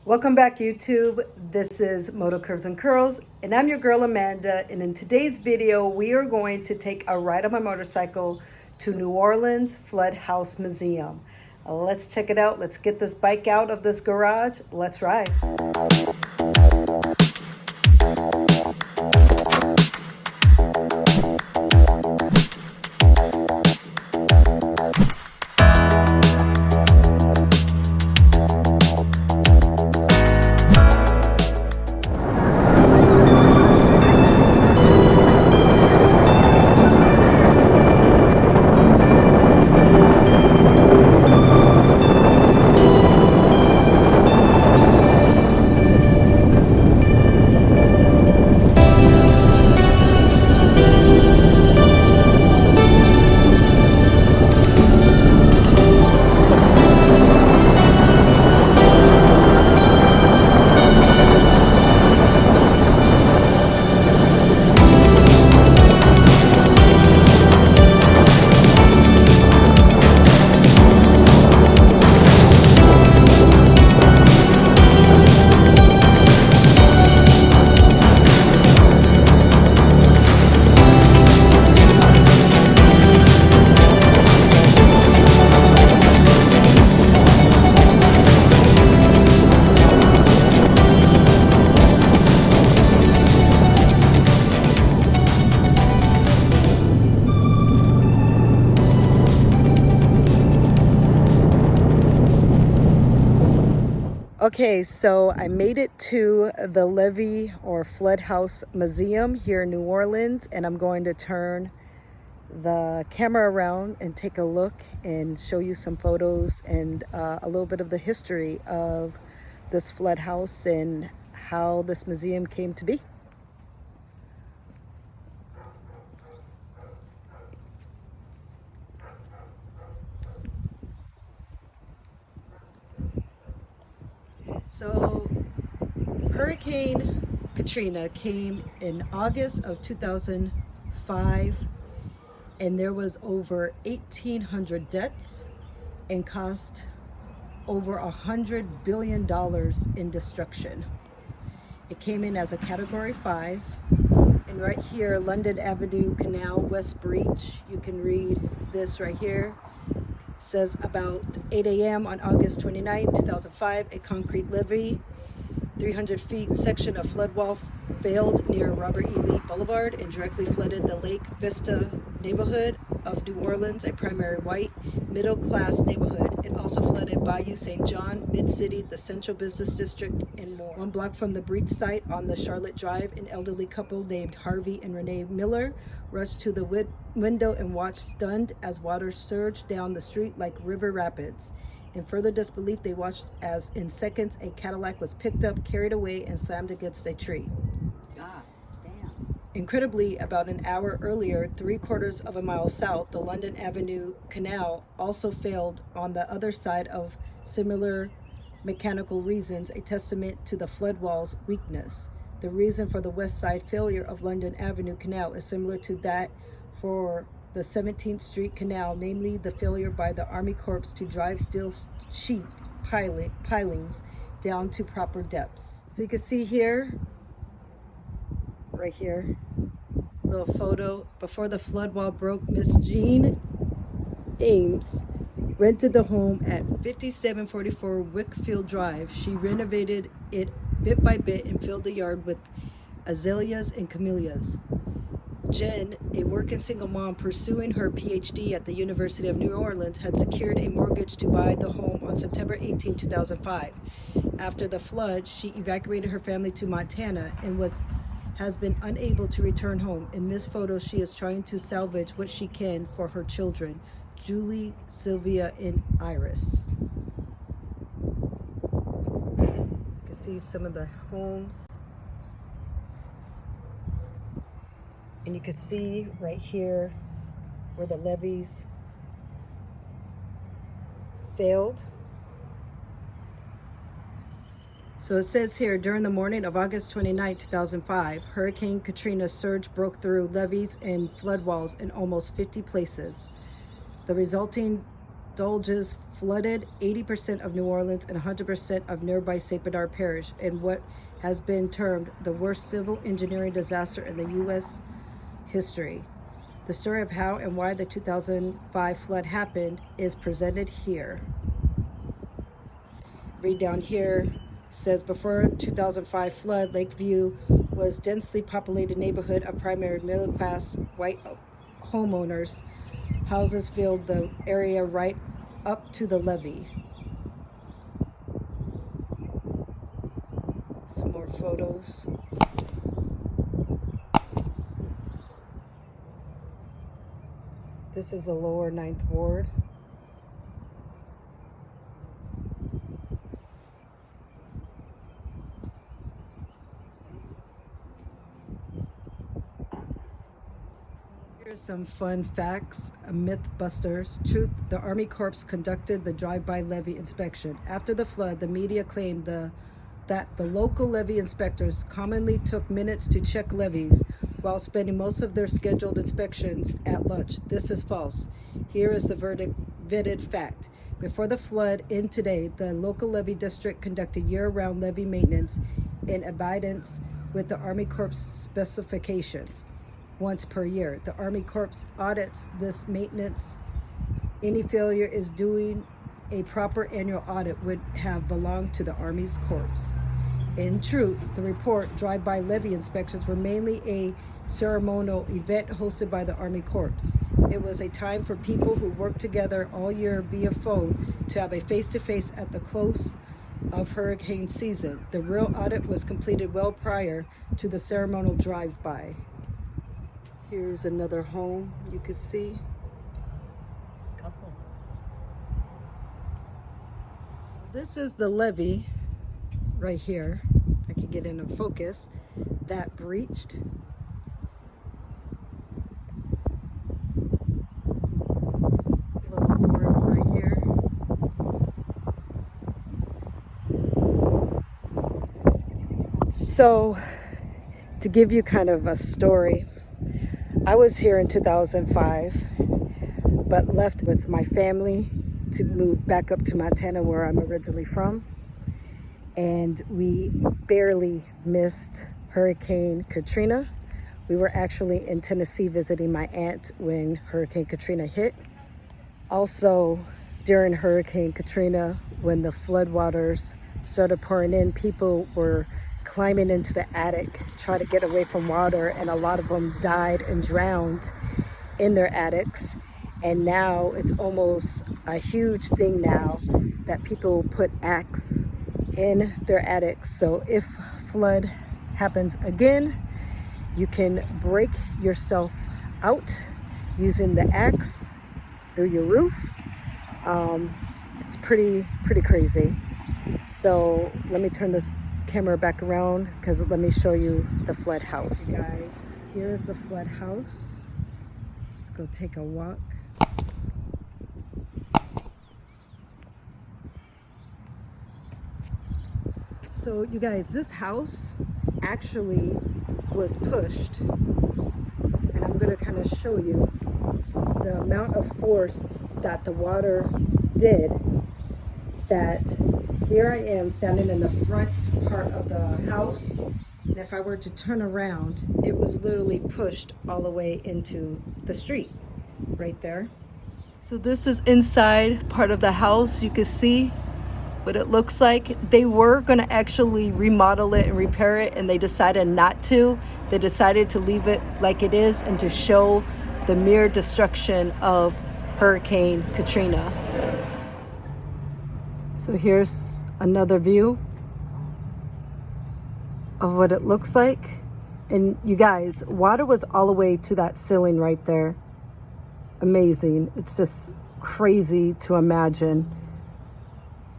Welcome back, YouTube. This is Moto Curves and Curls, and I'm your girl Amanda. And in today's video, we are going to take a ride on my motorcycle to New Orleans Flood House Museum. Let's check it out. Let's get this bike out of this garage. Let's ride. Okay, so I made it to the Levee or Flood House Museum here in New Orleans, and I'm going to turn the camera around and take a look and show you some photos and a little bit of the history of this flood house and how this museum came to be. So Hurricane Katrina came in August of 2005, and there was over 1,800 deaths and cost over $100 billion in destruction. It came in as a Category 5, and right here, London Avenue, Canal, West Breach, you can read this right here. Says about 8 a.m. on August 29, 2005, a concrete levee, 300 feet section of flood wall failed near Robert E. Lee Boulevard and directly flooded the Lake Vista neighborhood of New Orleans, a primary white middle-class neighborhood. It also flooded Bayou St. John, Mid-City, the Central Business District, and more. 1 block from the breach site on the Charlotte Drive, an elderly couple named Harvey and Renee Miller rushed to the window and watched stunned as water surged down the street like river rapids. In further disbelief, they watched as in seconds a Cadillac was picked up, carried away, and slammed against a tree. God damn. Incredibly, about an hour earlier, 3/4 of a mile south, the London Avenue Canal also failed on the other side of similar mechanical reasons, a testament to the flood wall's weakness. The reason for the west side failure of London Avenue Canal is similar to that for the 17th Street Canal, namely the failure by the Army Corps to drive steel sheet pilings down to proper depths. So you can see here, right here, little photo. Before the flood wall broke, Miss Jean Ames rented the home at 5744 Wickfield Drive. She renovated it bit by bit and filled the yard with azaleas and camellias. Jen, a working single mom pursuing her PhD at the University of New Orleans, had secured a mortgage to buy the home on September 18, 2005. After the flood, she evacuated her family to Montana and has been unable to return home. In this photo, she is trying to salvage what she can for her children, Julie, Sylvia, and Iris. You can see some of the homes. And you can see right here where the levees failed. So it says here, during the morning of August 29, 2005, Hurricane Katrina surge broke through levees and flood walls in almost 50 places. The resulting deluges flooded 80% of New Orleans and 100% of nearby St. Bernard Parish in what has been termed the worst civil engineering disaster in the U.S. history. The story of how and why the 2005 flood happened is presented here. Read down here says before 2005 flood, Lakeview was densely populated neighborhood of primary middle class white homeowners. Houses filled the area right up to the levee. Some more photos. This is the lower 9th Ward. Here's some fun facts, Mythbusters. Truth, the Army Corps conducted the drive-by levee inspection. After the flood, the media claimed that the local levee inspectors commonly took minutes to check levees while spending most of their scheduled inspections at lunch. This is false. Here is the vetted fact. Before the flood in today, the local levee district conducted year-round levee maintenance in abidance with the Army Corps specifications. Once per year, the Army Corps audits this maintenance. Any failure is doing a proper annual audit would have belonged to the Army's Corps. In truth, the report drive-by levee inspections were mainly a ceremonial event hosted by the Army Corps. It was a time for people who worked together all year via phone to have a face-to-face at the close of hurricane season. The real audit was completed well prior to the ceremonial drive-by. Here's another home you can see. Couple. This is the levee right here. I can get into focus. That breached. Little room right here. So, to give you kind of a story, I was here in 2005, but left with my family to move back up to Montana, where I'm originally from. And we barely missed Hurricane Katrina. We were actually in Tennessee visiting my aunt when Hurricane Katrina hit. Also, during Hurricane Katrina, when the floodwaters started pouring in, people were climbing into the attic, trying to get away from water, and a lot of them died and drowned in their attics. And now it's almost a huge thing now that people put axe in their attics. So if flood happens again, you can break yourself out using the axe through your roof. It's pretty crazy. So let me turn this camera back around, because let me show you the flood house. Hey guys, here's the flood house. Let's go take a walk. So you guys, this house actually was pushed, and I'm gonna kind of show you the amount of force that the water did. That here I am standing in the front part of the house, and if I were to turn around, it was literally pushed all the way into the street right there. So this is inside part of the house. You can see what it looks like. They were going to actually remodel it and repair it, and they decided not to. They decided to leave it like it is and to show the mere destruction of Hurricane Katrina. So here's another view of what it looks like. And you guys, water was all the way to that ceiling right there. Amazing. It's just crazy to imagine.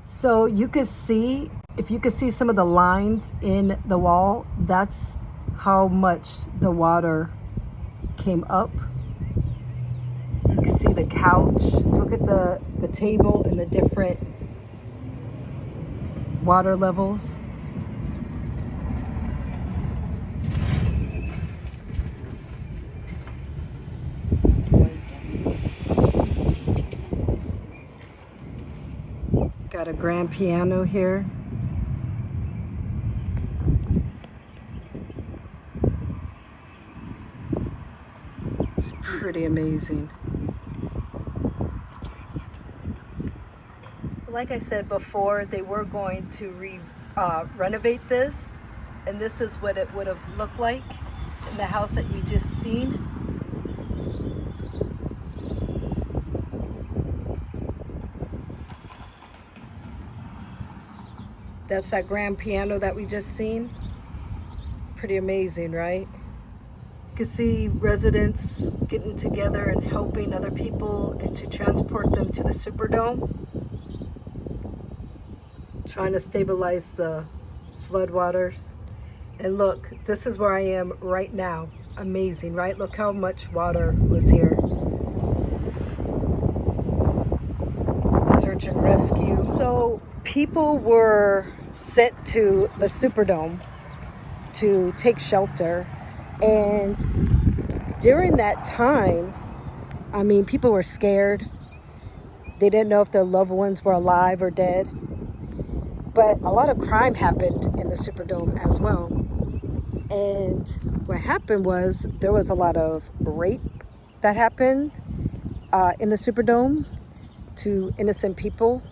So you could see, if you could see some of the lines in the wall, that's how much the water came up. You can see the couch. Look at the table and the different water levels. Got a grand piano here. It's pretty amazing. So like I said before, they were going to renovate this, and this is what it would have looked like in the house that we just seen. That's that grand piano that we just seen. Pretty amazing, right? You can see residents getting together and helping other people and to transport them to the Superdome. Trying to stabilize the floodwaters. And look, this is where I am right now. Amazing, right? Look how much water was here. Search and rescue. So people were sent to the Superdome to take shelter, and during that time, I mean, people were scared. They didn't know if their loved ones were alive or dead, but a lot of crime happened in the Superdome as well. And what happened was there was a lot of rape that happened in the Superdome to innocent people.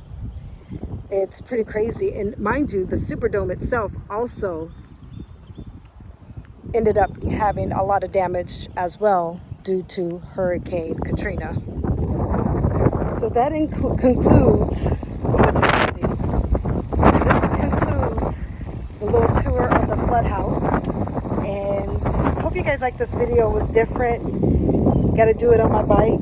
It's pretty crazy. And mind you, the Superdome itself also ended up having a lot of damage as well due to Hurricane Katrina. So that concludes, this concludes the little tour of the flood house. And I hope you guys like this video. It was different. Got to do it on my bike.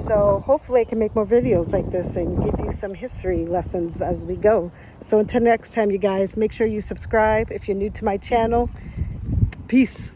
So hopefully I can make more videos like this and give you some history lessons as we go. So until next time, you guys, make sure you subscribe if you're new to my channel. Peace.